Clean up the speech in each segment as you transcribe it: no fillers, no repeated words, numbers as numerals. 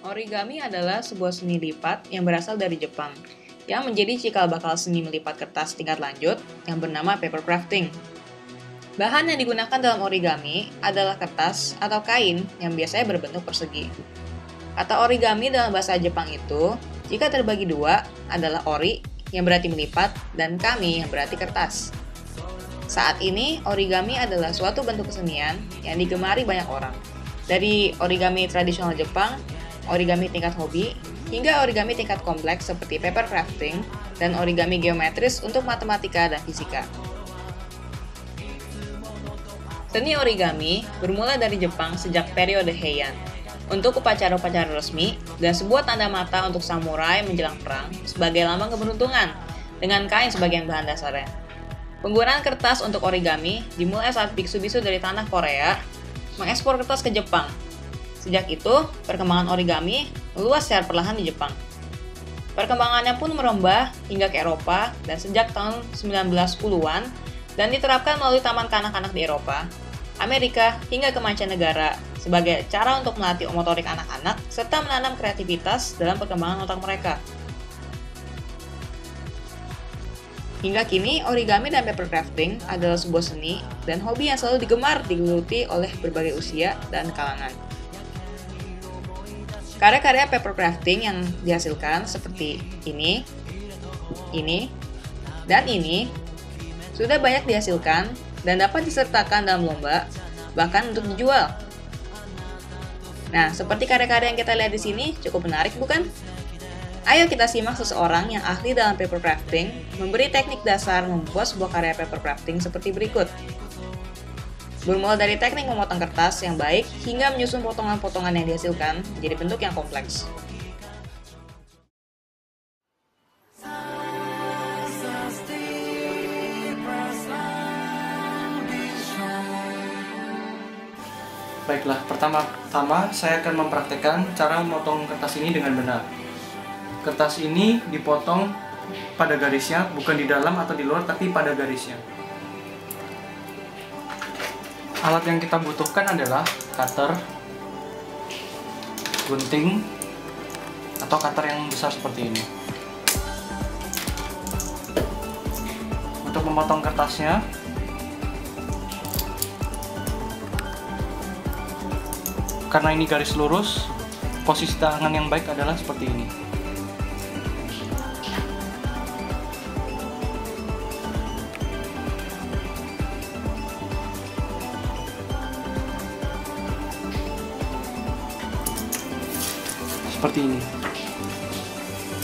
Origami adalah sebuah seni lipat yang berasal dari Jepang, yang menjadi cikal bakal seni melipat kertas tingkat lanjut yang bernama paper crafting. Bahan yang digunakan dalam origami adalah kertas atau kain yang biasanya berbentuk persegi. Kata origami dalam bahasa Jepang itu, jika terbagi dua, adalah ori yang berarti melipat dan kami yang berarti kertas. Saat ini, origami adalah suatu bentuk kesenian yang digemari banyak orang. Dari origami tradisional Jepang, origami tingkat hobi, hingga origami tingkat kompleks seperti paper crafting dan origami geometris untuk matematika dan fisika. Seni origami bermula dari Jepang sejak periode Heian, untuk upacara-upacara resmi dan sebuah tanda mata untuk samurai menjelang perang sebagai lambang keberuntungan, dengan kain sebagai bahan dasarnya. Penggunaan kertas untuk origami dimulai saat biksu-biksu dari tanah Korea mengekspor kertas ke Jepang. Sejak itu, perkembangan origami meluas secara perlahan di Jepang. Perkembangannya pun merombak hingga ke Eropa dan sejak tahun 1910-an dan diterapkan melalui taman kanak-kanak di Eropa, Amerika, hingga ke mancanegara sebagai cara untuk melatih motorik anak-anak serta menanam kreativitas dalam perkembangan otak mereka. Hingga kini, origami dan paper crafting adalah sebuah seni dan hobi yang selalu digeluti oleh berbagai usia dan kalangan. Karya-karya paper crafting yang dihasilkan seperti ini, dan ini sudah banyak dihasilkan dan dapat disertakan dalam lomba, bahkan untuk dijual. Nah, seperti karya-karya yang kita lihat di sini, cukup menarik bukan? Ayo kita simak seseorang yang ahli dalam paper crafting memberi teknik dasar membuat sebuah karya paper crafting seperti berikut. Bermula dari teknik memotong kertas yang baik hingga menyusun potongan-potongan yang dihasilkan menjadi bentuk yang kompleks. Baiklah, pertama-tama saya akan mempraktekkan cara memotong kertas ini dengan benar. Kertas ini dipotong pada garisnya, bukan di dalam atau di luar, tapi pada garisnya. Alat yang kita butuhkan adalah cutter, gunting, atau cutter yang besar seperti ini. Untuk memotong kertasnya, karena ini garis lurus, posisi tangan yang baik adalah seperti ini. Seperti ini.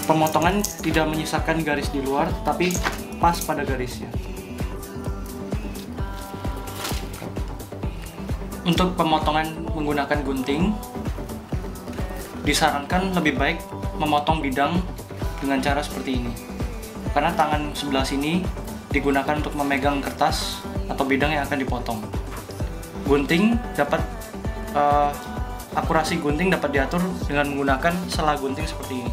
Pemotongan tidak menyisakan garis di luar, tapi pas pada garisnya. Untuk pemotongan menggunakan gunting, disarankan lebih baik memotong bidang dengan cara seperti ini. Karena tangan sebelah sini digunakan untuk memegang kertas atau bidang yang akan dipotong. Gunting dapat akurasi gunting dapat diatur dengan menggunakan sela gunting seperti ini.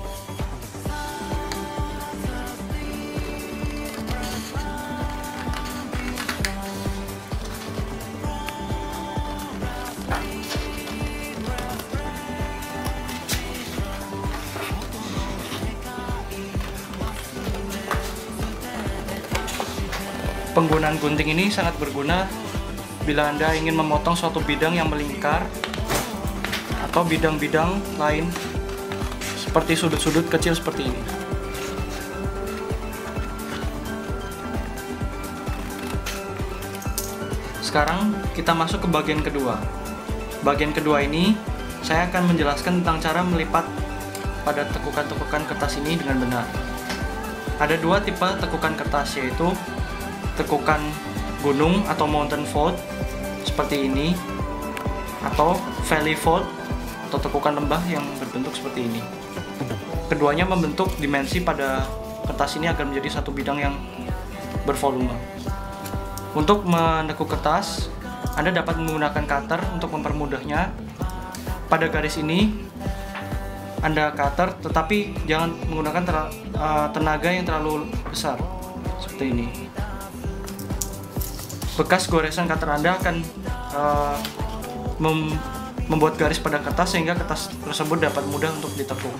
Penggunaan gunting ini sangat berguna bila Anda ingin memotong suatu bidang yang melingkar atau bidang-bidang lain seperti sudut-sudut kecil seperti ini. Sekarang kita masuk ke bagian kedua. Bagian kedua ini saya akan menjelaskan tentang cara melipat pada tekukan-tekukan kertas ini dengan benar. Ada dua tipe tekukan kertas, yaitu tekukan gunung atau mountain fold seperti ini, atau valley fold atau tekukan lembah yang berbentuk seperti ini. Keduanya membentuk dimensi pada kertas ini agar menjadi satu bidang yang bervolume. Untuk menekuk kertas, Anda dapat menggunakan cutter untuk mempermudahnya. Pada garis ini Anda cutter, tetapi jangan menggunakan tenaga yang terlalu besar seperti ini. Bekas goresan cutter Anda akan membuat garis pada kertas sehingga kertas tersebut dapat mudah untuk ditekuk.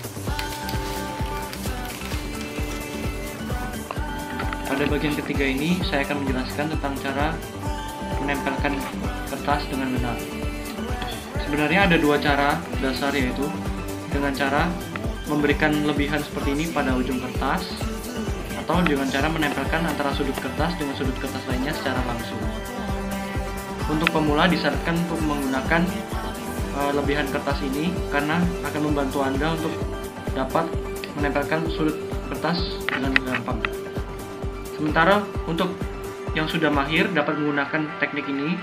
Pada bagian ketiga ini, saya akan menjelaskan tentang cara menempelkan kertas dengan benar. Sebenarnya ada dua cara dasar, yaitu dengan cara memberikan lebihan seperti ini pada ujung kertas, atau dengan cara menempelkan antara sudut kertas dengan sudut kertas lainnya secara langsung. Untuk pemula disarankan untuk menggunakan lebihan kertas ini karena akan membantu Anda untuk dapat menempelkan sudut kertas dengan gampang. Sementara untuk yang sudah mahir dapat menggunakan teknik ini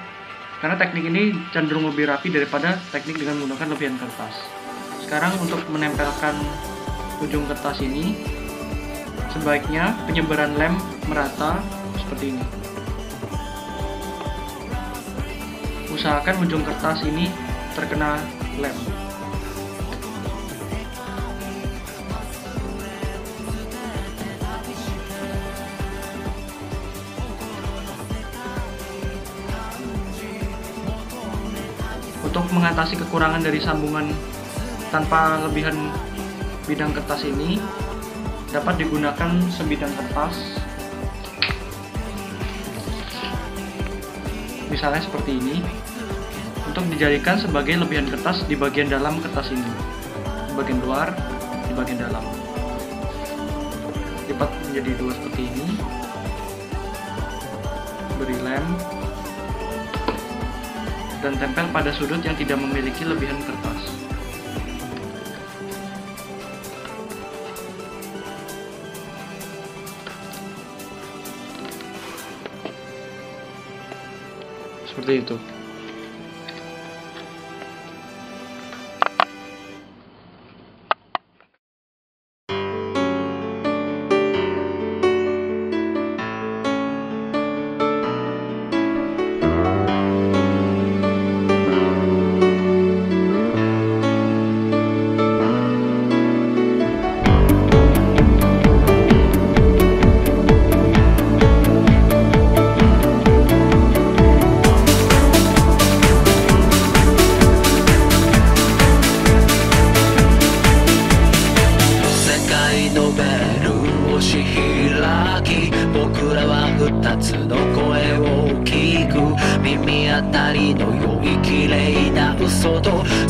karena teknik ini cenderung lebih rapi daripada teknik dengan menggunakan lebihan kertas. Sekarang untuk menempelkan ujung kertas ini, sebaiknya penyebaran lem merata seperti ini. Usahakan ujung kertas ini terkena lem. Untuk mengatasi kekurangan dari sambungan tanpa lebihan bidang kertas ini, dapat digunakan sebidang kertas, misalnya seperti ini, untuk dijadikan sebagai lebihan kertas di bagian dalam kertas ini, di bagian luar, di bagian dalam. Lipat menjadi dua seperti ini, beri lem, dan tempel pada sudut yang tidak memiliki lebihan kertas. Seperti itu.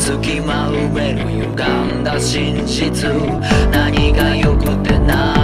隙間埋める歪んだ真実何が良くて何